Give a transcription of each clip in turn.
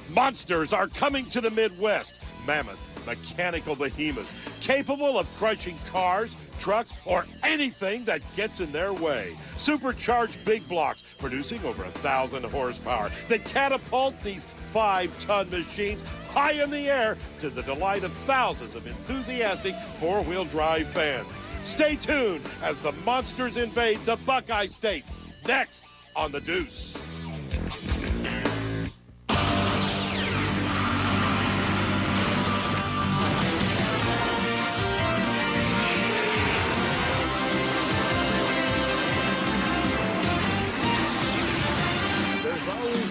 Monsters are coming to the Midwest. Mammoth, mechanical behemoths, capable of crushing cars, trucks, or anything that gets in their way. Supercharged big blocks, producing over 1,000 horsepower that catapult these 5-ton machines high in the air to the delight of thousands of enthusiastic four-wheel drive fans. Stay tuned as the monsters invade the Buckeye State. Next on The Deuce.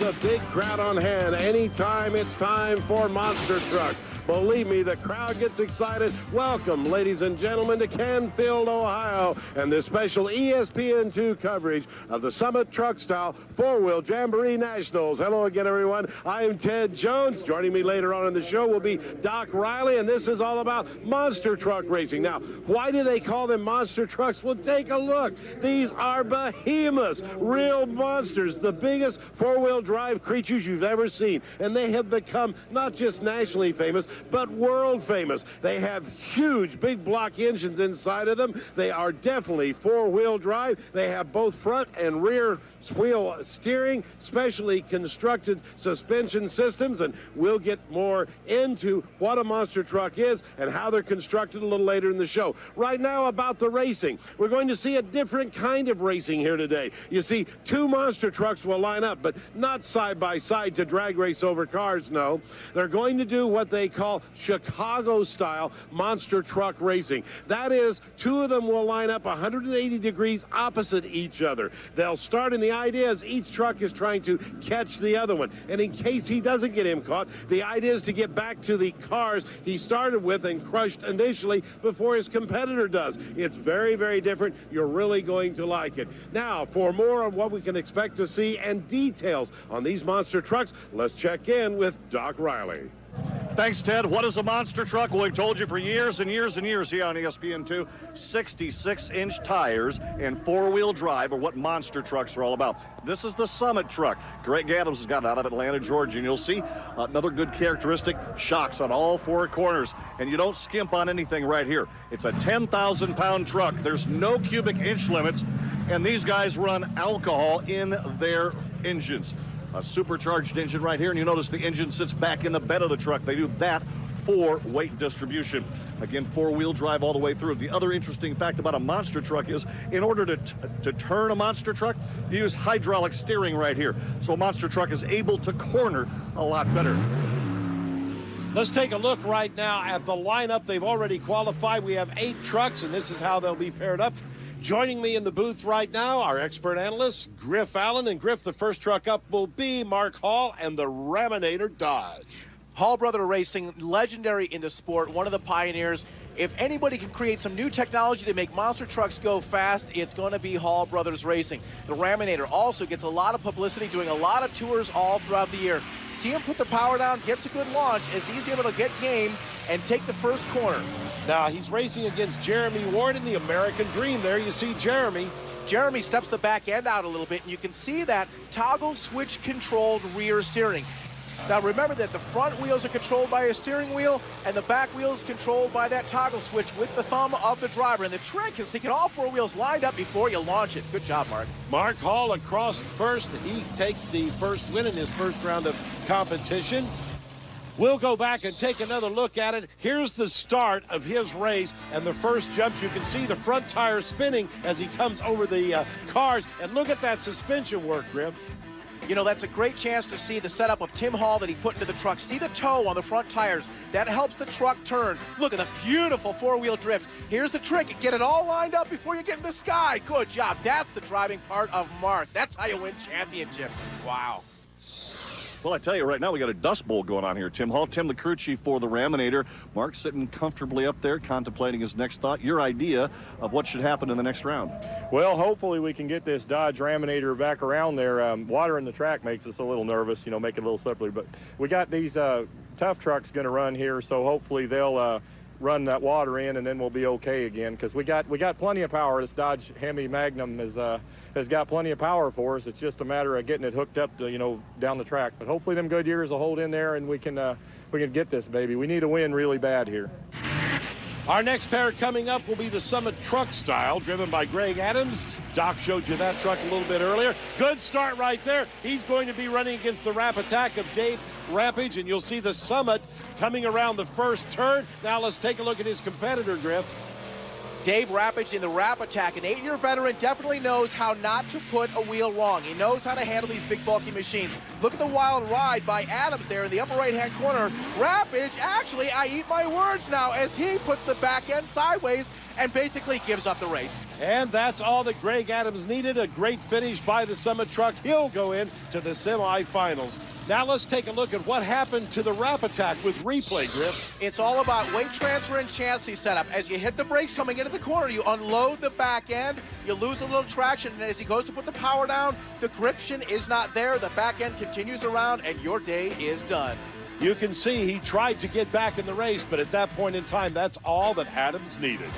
A big crowd on hand anytime it's time for monster trucks. Believe me, the crowd gets excited. Welcome, ladies and gentlemen, to Canfield, Ohio, and this special ESPN2 coverage of the Summit Truck Style Four-Wheel Jamboree Nationals. Hello again, everyone. I'm Ted Jones. Joining me later on in the show will be Doc Riley, and this is all about monster truck racing. Now, why do they call them monster trucks? Well, take a look. These are behemoths, real monsters, the biggest four-wheel drive creatures you've ever seen, and they have become not just nationally famous, but world famous. They have huge big block engines inside of them. They are definitely four-wheel drive. They have both front and rear wheel steering, specially constructed suspension systems, and we'll get more into what a monster truck is and how they're constructed a little later in the show. Right now, about the racing, we're going to see a different kind of racing here today. You see, two monster trucks will line up, but not side by side to drag race over cars, no. They're going to do what they call Chicago-style monster truck racing. That is, two of them will line up 180 degrees opposite each other. They'll start in the idea is each truck is trying to catch the other one. And in case he doesn't get him caught, the idea is to get back to the cars he started with and crushed initially before his competitor does. It's very, very different. You're really going to like it. Now, for more on what we can expect to see and details on these monster trucks, let's check in with Doc Riley. Thanks, Ted. What is a monster truck? Well, we've told you for years and years and years here on ESPN2, 66-inch tires and four-wheel drive are what monster trucks are all about. This is the Summit truck. Greg Adams has got it out of Atlanta, Georgia, and you'll see another good characteristic, shocks on all four corners, and you don't skimp on anything right here. It's a 10,000-pound truck. There's no cubic inch limits, and these guys run alcohol in their engines. A supercharged engine right here, and you notice the engine sits back in the bed of the truck. They do that for weight distribution. Again, four-wheel drive all the way through. The other interesting fact about a monster truck is in order to turn a monster truck, you use hydraulic steering right here. So a monster truck is able to corner a lot better. Let's take a look right now at the lineup. They've already qualified. We have 8 trucks, and this is how they'll be paired up. Joining me in the booth right now, our expert analyst, Griff Allen. And Griff, the first truck up will be Mark Hall and the Raminator Dodge. Hall Brother Racing, legendary in the sport, one of the pioneers. If anybody can create some new technology to make monster trucks go fast, it's going to be Hall Brothers Racing. The Raminator also gets a lot of publicity, doing a lot of tours all throughout the year. See him put the power down, gets a good launch, as he's able to get game and take the first corner. Now, he's racing against Jeremy Ward in the American Dream. There you see Jeremy. Jeremy steps the back end out a little bit, and you can see that toggle switch controlled rear steering. Now remember that the front wheels are controlled by a steering wheel and the back wheel is controlled by that toggle switch with the thumb of the driver. And the trick is to get all four wheels lined up before you launch it. Good job, Mark. Mark Hall across first. He takes the first win in his first round of competition. We'll go back and take another look at it. Here's the start of his race and the first jumps. You can see the front tire spinning as he comes over the cars. And look at that suspension work, Griff. You know, that's a great chance to see the setup of Tim Hall that he put into the truck. See the toe on the front tires. That helps the truck turn. Look at the beautiful four-wheel drift. Here's the trick. Get it all lined up before you get in the sky. Good job. That's the driving part of Mark. That's how you win championships. Wow. Well, I tell you right now, we got a dust bowl going on here. Tim Hall, Tim the crew chief for the Raminator. Mark sitting comfortably up there, contemplating his next thought. Your idea of what should happen in the next round? Well, hopefully we can get this Dodge Raminator back around there. Water in the track makes us a little nervous, you know, make it a little slippery. But we got these tough trucks going to run here, so hopefully they'll run that water in, and then we'll be okay again, because we got plenty of power. This Dodge Hemi Magnum has got plenty of power for us. It's just a matter of getting it hooked up to, down the track. But hopefully them Goodyears will hold in there, and we can get this baby. We need a win really bad here. Our next pair coming up will be the Summit Truck Style, driven by Greg Adams. Doc showed you that truck a little bit earlier. Good start right there. He's going to be running against the Rap Attack of Dave Rampage, and you'll see the Summit coming around the first turn. Now let's take a look at his competitor, Griff. Dave Rampage in the Rap Attack, an 8-year veteran, definitely knows how not to put a wheel wrong. He knows how to handle these big, bulky machines. Look at the wild ride by Adams there in the upper right-hand corner. Rampage, actually, I eat my words now, as he puts the back end sideways and basically gives up the race. And that's all that Greg Adams needed. A great finish by the Summit truck. He'll go in to the semifinals. Now let's take a look at what happened to the Rap Attack with replay, Griff. It's all about weight transfer and chassis setup. As you hit the brakes coming into the corner, you unload the back end, you lose a little traction, and as he goes to put the power down, the gription is not there. The back end continues around, and your day is done. You can see he tried to get back in the race, but at that point in time, that's all that Adams needed.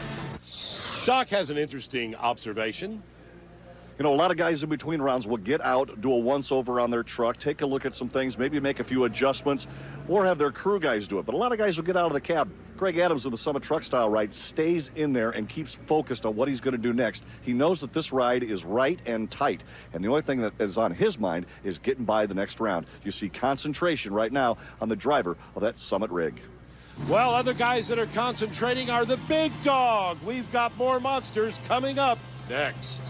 Doc has an interesting observation. A lot of guys in between rounds will get out, do a once-over on their truck, take a look at some things, maybe make a few adjustments, or have their crew guys do it. But a lot of guys will get out of the cab. Greg Adams in the Summit Truck Style ride stays in there and keeps focused on what he's going to do next. He knows that this ride is right and tight, and the only thing that is on his mind is getting by the next round. You see concentration right now on the driver of that Summit rig. Well, other guys that are concentrating are the big dog. We've got more monsters coming up next.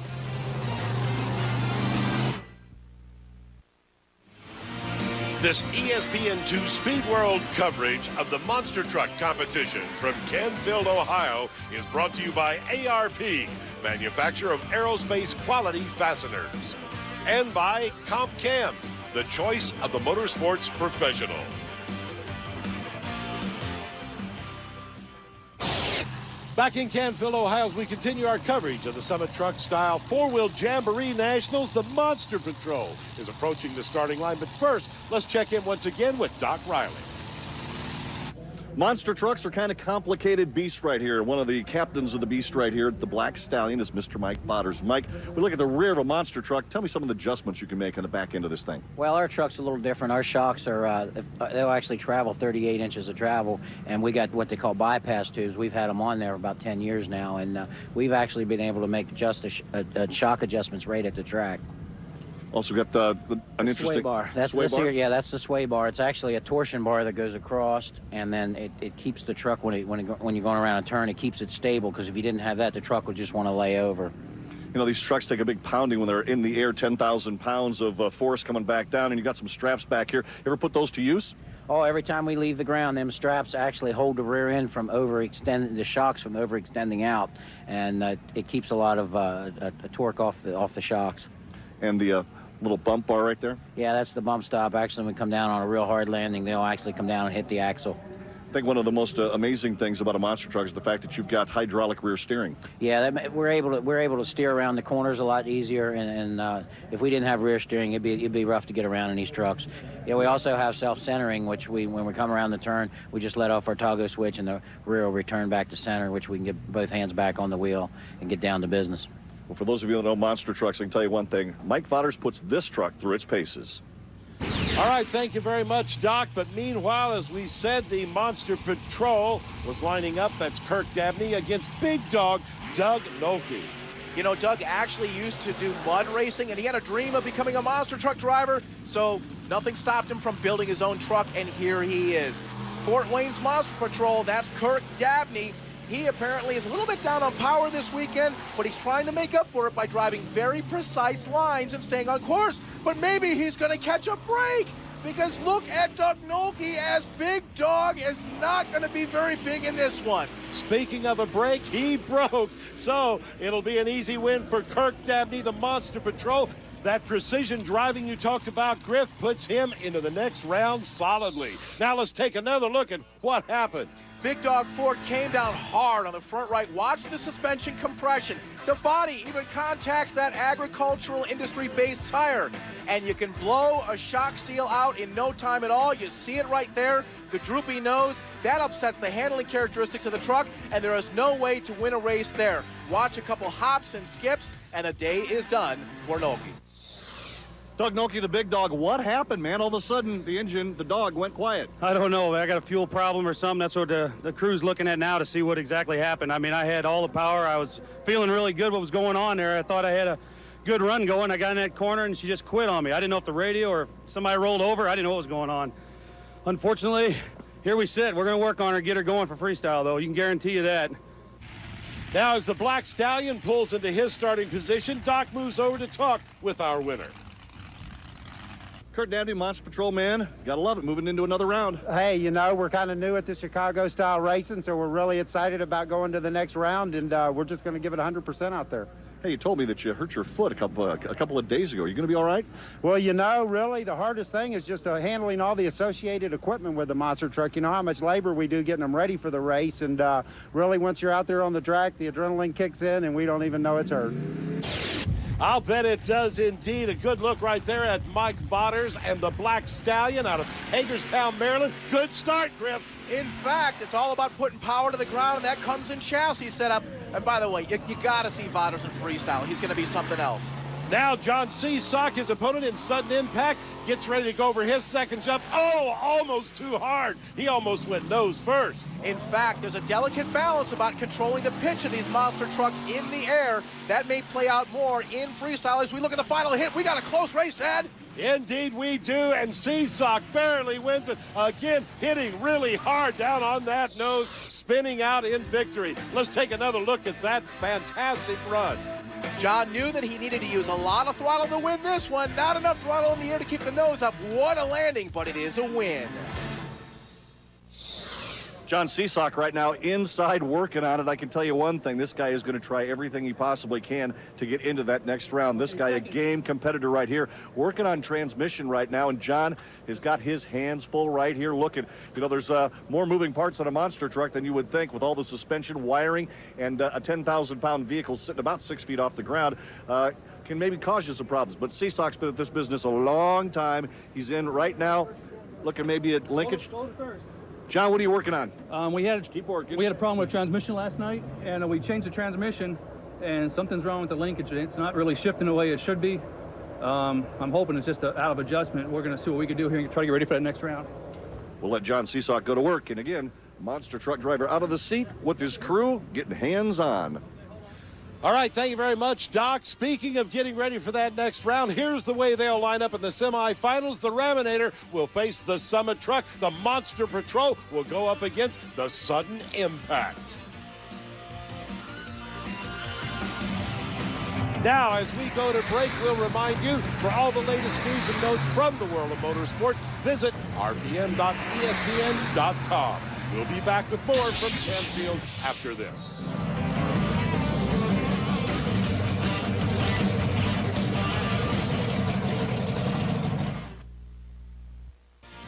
This ESPN2 Speedworld coverage of the Monster Truck Competition from Canfield, Ohio is brought to you by ARP, manufacturer of aerospace quality fasteners, and by Comp Cams, the choice of the motorsports professional. Back in Canfield, Ohio, as we continue our coverage of the Summit Truck Style four-wheel Jamboree Nationals, the Monster Patrol is approaching the starting line. But first, let's check in once again with Doc Riley. Monster trucks are kind of complicated beasts right here. One of the captains of the beast right here, the Black Stallion, is Mr. Mike Botters. Mike, we look at the rear of a monster truck. Tell me some of the adjustments you can make on the back end of this thing. Well, our truck's a little different. Our shocks are, they'll actually travel 38 inches of travel, and we got what they call bypass tubes. We've had them on there about 10 years now, and we've actually been able to make just a shock adjustments right at the track. Also got an interesting sway bar. That's sway bar? Here, yeah, that's the sway bar. It's actually a torsion bar that goes across, and then it keeps the truck when you're going around a turn. It keeps it stable, because if you didn't have that, the truck would just want to lay over. These trucks take a big pounding when they're in the air, 10,000 pounds of force coming back down, and you got some straps back here. Ever put those to use? Oh, every time we leave the ground, them straps actually hold the rear end from overextending, the shocks from overextending out, and it keeps a lot of torque off the shocks. And the little bump bar right there? Yeah, that's the bump stop. Actually, when we come down on a real hard landing, they'll actually come down and hit the axle. I think one of the most amazing things about a monster truck is the fact that you've got hydraulic rear steering. Yeah, we're able to steer around the corners a lot easier, and if we didn't have rear steering, it'd be rough to get around in these trucks. Yeah, we also have self-centering, which when we come around the turn, we just let off our toggle switch, and the rear will return back to center, which we can get both hands back on the wheel and get down to business. Well, for those of you that know monster trucks, I can tell you one thing. Mike Botters puts this truck through its paces. All right, thank you very much, Doc. But meanwhile, as we said, the Monster Patrol was lining up. That's Kirk Dabney against big dog Doug Nolte. You know, Doug actually used to do mud racing, and he had a dream of becoming a monster truck driver, so nothing stopped him from building his own truck, and here he is. Fort Wayne's Monster Patrol, that's Kirk Dabney. He apparently is a little bit down on power this weekend, but he's trying to make up for it by driving very precise lines and staying on course. But maybe he's going to catch a break, because look at Doug Nolte, as big dog is not going to be very big in this one. Speaking of a break, he broke. So it'll be an easy win for Kirk Dabney, the Monster Patrol. That precision driving you talked about, Griff, puts him into the next round solidly. Now let's take another look at what happened. Big Dog Ford came down hard on the front right. Watch the suspension compression. The body even contacts that agricultural industry-based tire. And you can blow a shock seal out in no time at all. You see it right there, the droopy nose. That upsets the handling characteristics of the truck, and there is no way to win a race there. Watch a couple hops and skips, and the day is done for Noki. Doug Noki, the big dog, what happened, man? All of a sudden, the dog went quiet. I don't know. I got a fuel problem or something. That's what the crew's looking at now to see what exactly happened. I mean, I had all the power. I was feeling really good what was going on there. I thought I had a good run going. I got in that corner, and she just quit on me. I didn't know if the radio or if somebody rolled over. I didn't know what was going on. Unfortunately, here we sit. We're going to work on her, get her going for freestyle, though. You can guarantee you that. Now as the Black Stallion pulls into his starting position, Doc moves over to talk with our winner. Kurt Dandy, Monster Patrol man, gotta love it, moving into another round. Hey, you know, we're kind of new at the Chicago style racing, so we're really excited about going to the next round, and we're just going to give it 100% out there. Hey, you told me that you hurt your foot a couple of days ago. Are you going to be all right? Well, you know, really, the hardest thing is just handling all the associated equipment with the monster truck. You know how much labor we do getting them ready for the race, and really, once you're out there on the track, the adrenaline kicks in, and we don't even know it's hurt. I'll bet it does indeed. A good look right there at Mike Botters and the Black Stallion out of Hagerstown, Maryland. Good start, Griff. In fact, it's all about putting power to the ground, and that comes in chassis setup. And by the way, you got to see Botters in freestyle. He's going to be something else. Now John Seasock, his opponent in sudden impact, gets ready to go over his second jump. Oh, almost too hard. He almost went nose first. In fact, there's a delicate balance about controlling the pitch of these monster trucks in the air. That may play out more in freestyle as we look at the final hit. We got a close race, Dad. Indeed we do, and Seasock barely wins it. Again, hitting really hard down on that nose, spinning out in victory. Let's take another look at that fantastic run. John knew that he needed to use a lot of throttle to win this one. Not enough throttle in the air to keep the nose up. What a landing, but it is a win. John Seasock right now inside working on it. I can tell you one thing, this guy is going to try everything he possibly can to get into that next round. This guy, a game competitor right here, working on transmission right now, and John has got his hands full right here looking. You know, there's more moving parts on a monster truck than you would think with all the suspension, wiring, and a 10,000-pound vehicle sitting about 6 feet off the ground. Can maybe cause you some problems, but Seasock's been at this business a long time. He's in right now, looking maybe at linkage. John, what are you working on? We had a problem with transmission last night, and we changed the transmission, and something's wrong with the linkage. It's not really shifting the way it should be. I'm hoping it's just out of adjustment. We're going to see what we can do here and try to get ready for that next round. We'll let John Seasock go to work, and again, monster truck driver out of the seat with his crew, getting hands-on. All right, thank you very much, Doc. Speaking of getting ready for that next round, here's the way they'll line up in the semifinals. The Raminator will face the Summit Truck. The Monster Patrol will go up against the Sudden Impact. Now, as we go to break, we'll remind you, for all the latest news and notes from the world of motorsports, visit rpm.espn.com. We'll be back with more from Canfield after this.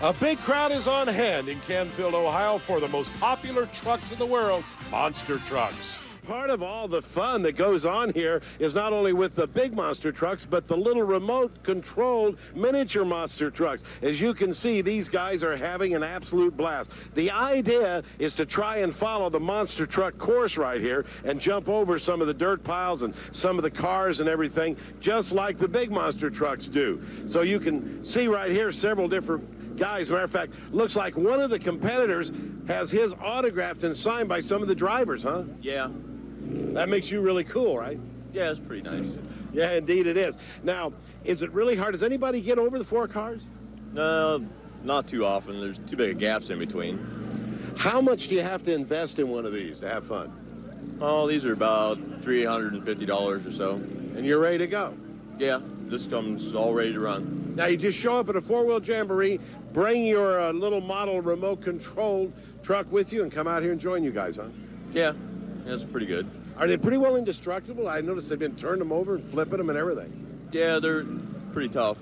A big crowd is on hand in Canfield, Ohio for the most popular trucks in the world, monster trucks. Part of all the fun that goes on here is not only with the big monster trucks, but the little remote-controlled miniature monster trucks. As you can see, these guys are having an absolute blast. The idea is to try and follow the monster truck course right here and jump over some of the dirt piles and some of the cars and everything, just like the big monster trucks do. So you can see right here several different guys. As a matter of fact, looks like one of the competitors has his autographed and signed by some of the drivers, huh? Yeah. That makes you really cool, right? Yeah, it's pretty nice. Yeah, indeed it is. Now, is it really hard? Does anybody get over the 4 cars? No, not too often. There's too big of gaps in between. How much do you have to invest in one of these to have fun? Oh, these are about $350 or so. And you're ready to go? Yeah, this comes all ready to run. Now, you just show up at a 4-wheel jamboree, bring your little model remote-controlled truck with you, and come out here and join you guys, huh? Yeah, that's pretty good. Are they pretty well indestructible? I noticed they've been turning them over and flipping them and everything. Yeah, they're pretty tough.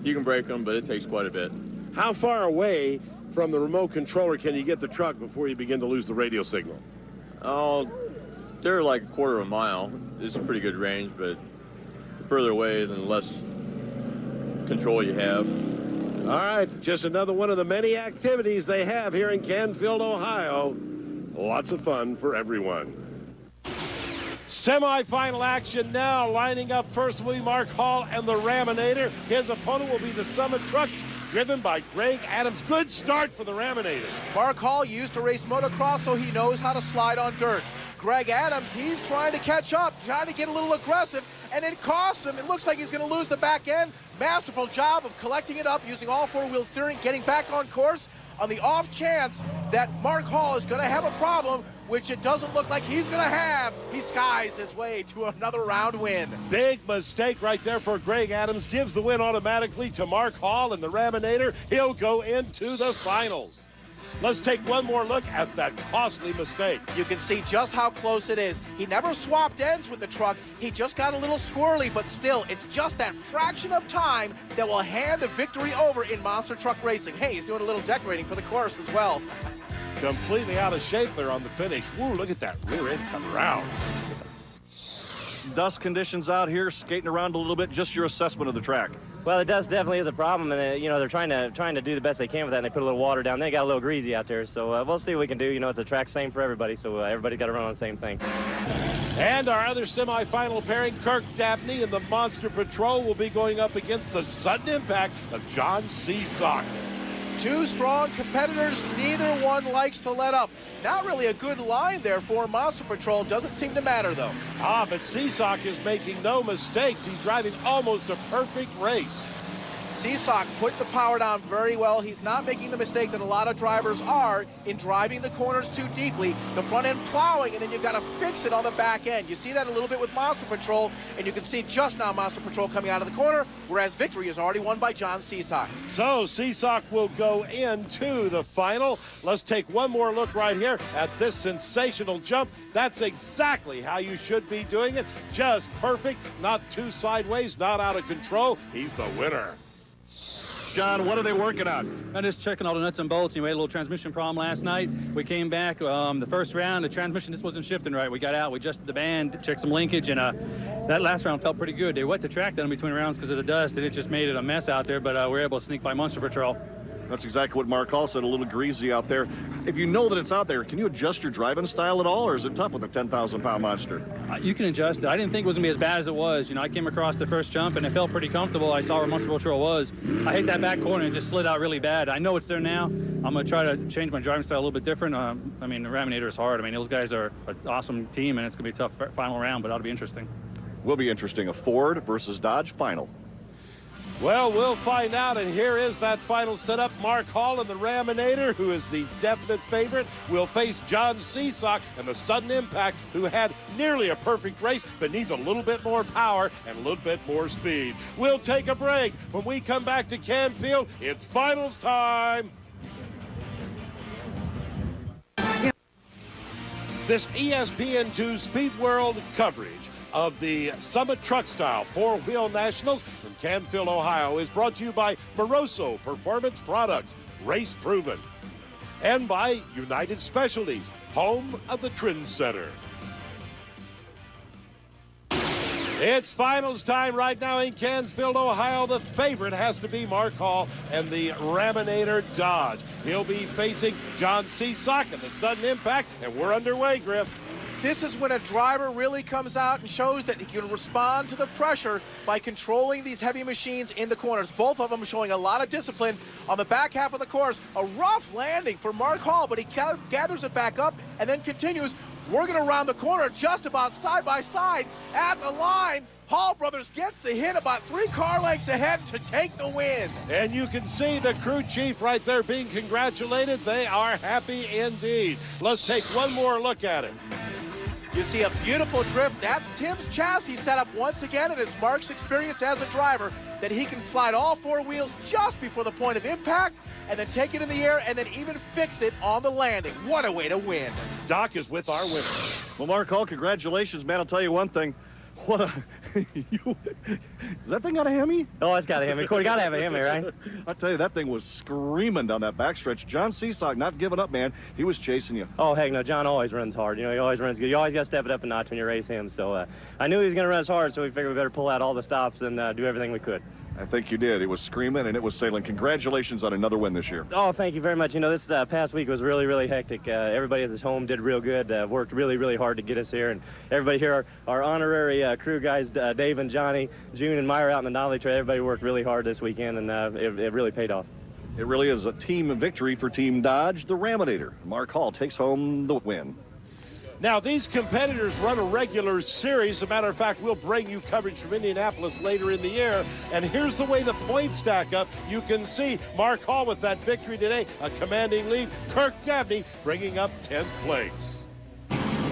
You can break them, but it takes quite a bit. How far away from the remote controller can you get the truck before you begin to lose the radio signal? Oh, they're like a quarter of a mile. It's a pretty good range, but further away, then the less control you have. All right, just another one of the many activities they have here in Canfield, Ohio. Lots of fun for everyone. Semi-final action now. Lining up first will be Mark Hall and the Raminator. His opponent will be the Summit Truck, driven by Greg Adams. Good start for the Raminator. Mark Hall used to race motocross, so he knows how to slide on dirt. Greg Adams, he's trying to catch up, trying to get a little aggressive, and it costs him. It looks like he's going to lose the back end. Masterful job of collecting it up, using all four-wheel steering, getting back on course. On the off chance that Mark Hall is going to have a problem, which it doesn't look like he's going to have, he skies his way to another round win. Big mistake right there for Greg Adams. Gives the win automatically to Mark Hall and the Raminator. He'll go into the finals. Let's take one more look at that costly mistake. You can see just how close it is. He never swapped ends with the truck. He just got a little squirrely, but still, it's just that fraction of time that will hand a victory over in monster truck racing. Hey, he's doing a little decorating for the course as well. Completely out of shape there on the finish. Woo, look at that rear end come around. Dust conditions out here, skating around a little bit. Just your assessment of the track. Well, the dust definitely is a problem, and you know, they're trying to do the best they can with that, and they put a little water down. They got a little greasy out there, so we'll see what we can do. You know, it's a track same for everybody, so everybody got to run on the same thing. And our other semifinal pairing, Kirk Dabney and the Monster Patrol, will be going up against the sudden impact of John Seasock. Two strong competitors, neither one likes to let up. Not really a good line there for Monster Patrol. Doesn't seem to matter, though. But Seasock is making no mistakes. He's driving almost a perfect race. Seasock put the power down very well. He's not making the mistake that a lot of drivers are in driving the corners too deeply. The front end plowing, and then you've got to fix it on the back end. You see that a little bit with Monster Patrol, and you can see just now Monster Patrol coming out of the corner, whereas victory is already won by John Seasock. So Seasock will go into the final. Let's take one more look right here at this sensational jump. That's exactly how you should be doing it. Just perfect, not too sideways, not out of control. He's the winner. John, what are they working on? I'm just checking all the nuts and bolts. We had a little transmission problem last night. We came back the first round. The transmission just wasn't shifting right. We got out. We adjusted the band, checked some linkage, and that last round felt pretty good. They wet the track down between rounds because of the dust, and it just made it a mess out there, but we were able to sneak by Monster Patrol. That's exactly what Mark Hall said, a little greasy out there. If you know that it's out there, can you adjust your driving style at all, or is it tough with a 10,000-pound monster? You can adjust it. I didn't think it was going to be as bad as it was. You know, I came across the first jump, and it felt pretty comfortable. I saw where Monster Patrol was. I hit that back corner and just slid out really bad. I know it's there now. I'm going to try to change my driving style a little bit different. I mean, the Raminator is hard. I mean, those guys are an awesome team, and it's going to be a tough final round, but it'll be interesting. Will be interesting. A Ford versus Dodge final. Well, we'll find out, and here is that final setup. Mark Hall and the Raminator, who is the definite favorite, will face John Seasock and the Sudden Impact, who had nearly a perfect race, but needs a little bit more power and a little bit more speed. We'll take a break. When we come back to Canfield, it's finals time. This ESPN2 Speedworld coverage of the Summit Truck Style 4-Wheel Nationals from Canfield, Ohio is brought to you by Moroso Performance Products, race proven, and by United Specialties, home of the trendsetter. It's finals time right now in Canfield, Ohio. The favorite has to be Mark Hall and the Raminator Dodge. He'll be facing John Seasock and the Sudden Impact, and we're underway, Griff. This is when a driver really comes out and shows that he can respond to the pressure by controlling these heavy machines in the corners. Both of them showing a lot of discipline on the back half of the course. A rough landing for Mark Hall, but he gathers it back up and then continues. We're going to round the corner just about side by side at the line. Hall Brothers gets the hit about 3 car lengths ahead to take the win. And you can see the crew chief right there being congratulated. They are happy indeed. Let's take one more look at it. You see a beautiful drift. That's Tim's chassis setup once again, and it's Mark's experience as a driver that he can slide all 4 wheels just before the point of impact and then take it in the air and then even fix it on the landing. What a way to win. Doc is with our winner. Well, Mark Hall, congratulations, man. I'll tell you one thing. What a... Does that thing got a Hemi? Oh, it's got a Hemi. Corey, got to have a Hemi, right? I tell you, that thing was screaming down that backstretch. John Seesock not giving up, man. He was chasing you. Oh, heck no. John always runs hard. You know, he always runs good. You always got to step it up a notch when you race him. So I knew he was going to run as hard, so we figured we better pull out all the stops and do everything we could. I think you did. It was screaming and it was sailing. Congratulations on another win this year. Oh, thank you very much. You know, this past week was really, really hectic. Everybody at this home did real good, worked really, really hard to get us here. And everybody here, our honorary crew guys, Dave and Johnny, June and Meyer out in the Nolly Trail, everybody worked really hard this weekend, and it really paid off. It really is a team victory for Team Dodge. The Raminator, Mark Hall, takes home the win. Now, these competitors run a regular series. As a matter of fact, we'll bring you coverage from Indianapolis later in the year. And here's the way the points stack up. You can see Mark Hall with that victory today, a commanding lead. Kirk Dabney bringing up 10th place.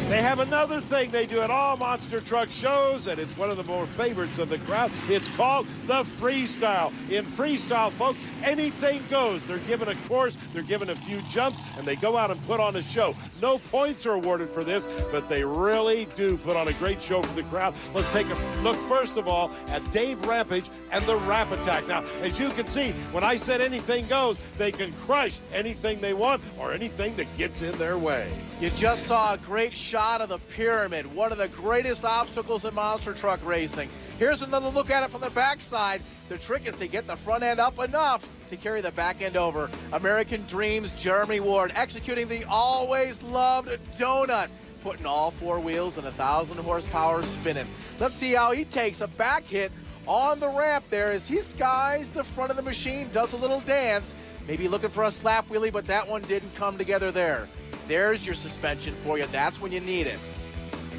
They have another thing they do at all monster truck shows, and it's one of the more favorites of the crowd. It's called the Freestyle. In Freestyle, folks, anything goes. They're given a course, they're given a few jumps, and they go out and put on a show. No points are awarded for this, but they really do put on a great show for the crowd. Let's take a look, first of all, at Dave Rampage and the Rap Attack. Now, as you can see, when I said anything goes, they can crush anything they want or anything that gets in their way. You just saw a great shot of the pyramid, one of the greatest obstacles in monster truck racing. Here's another look at it from the backside. The trick is to get the front end up enough to carry the back end over. American Dreams, Jeremy Ward, executing the always loved donut, putting all four wheels and 1,000 horsepower spinning. Let's see how he takes a back hit on the ramp there as he skies the front of the machine, does a little dance, maybe looking for a slap wheelie, but that one didn't come together there. There's your suspension for you. That's when you need it.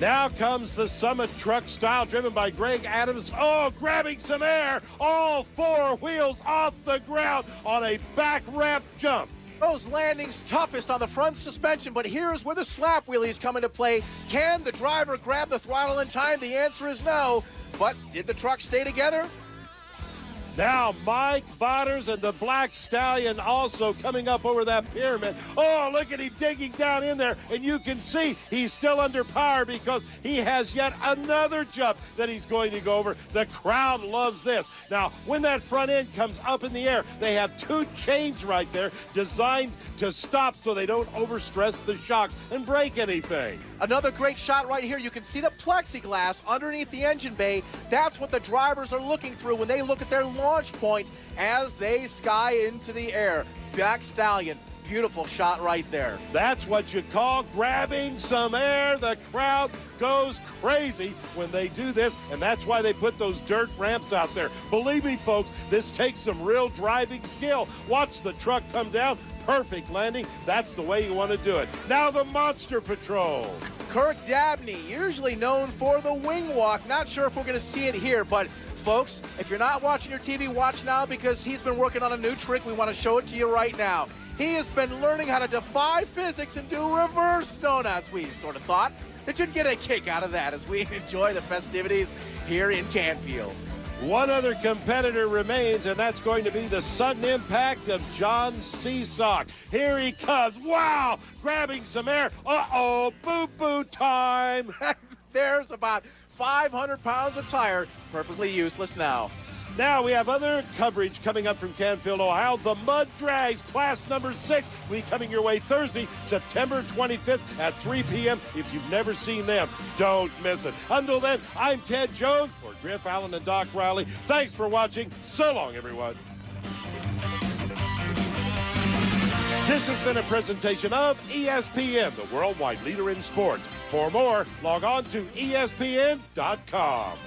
Now comes the Summit Truck Style, driven by Greg Adams. Oh, grabbing some air. All four wheels off the ground on a back ramp jump. Those landings toughest on the front suspension, but here's where the slap wheelies come into play. Can the driver grab the throttle in time? The answer is no. But did the truck stay together? Now Mike Vauders and the Black Stallion also coming up over that pyramid. Oh, look at him digging down in there, and you can see he's still under power because he has yet another jump that he's going to go over. The crowd loves this. Now, when that front end comes up in the air, they have two chains right there designed to stop so they don't overstress the shocks and break anything. Another great shot right here. You can see the plexiglass underneath the engine bay. That's what the drivers are looking through when they look at their launch point as they sky into the air. Black Stallion, beautiful shot right there. That's what you call grabbing some air. The crowd goes crazy when they do this, and that's why they put those dirt ramps out there. Believe me, folks, this takes some real driving skill. Watch the truck come down. Perfect landing. That's the way you want to do it. Now the Monster Patrol. Kirk Dabney, usually known for the wing walk. Not sure if we're going to see it here, but folks, if you're not watching your TV, watch now because he's been working on a new trick. We want to show it to you right now. He has been learning how to defy physics and do reverse donuts. We sort of thought that you'd get a kick out of that as we enjoy the festivities here in Canfield. One other competitor remains, and that's going to be the sudden impact of John Seesock. Here he comes. Wow! Grabbing some air. Uh-oh, boo-boo time. There's about 500 pounds of tire, perfectly useless now. Now we have other coverage coming up from Canfield, Ohio. The Mud Drags, class number 6, will be coming your way Thursday, September 25th at 3 p.m. If you've never seen them, don't miss it. Until then, I'm Ted Jones for Griff Allen and Doc Riley. Thanks for watching. So long, everyone. This has been a presentation of ESPN, the worldwide leader in sports. For more, log on to ESPN.com.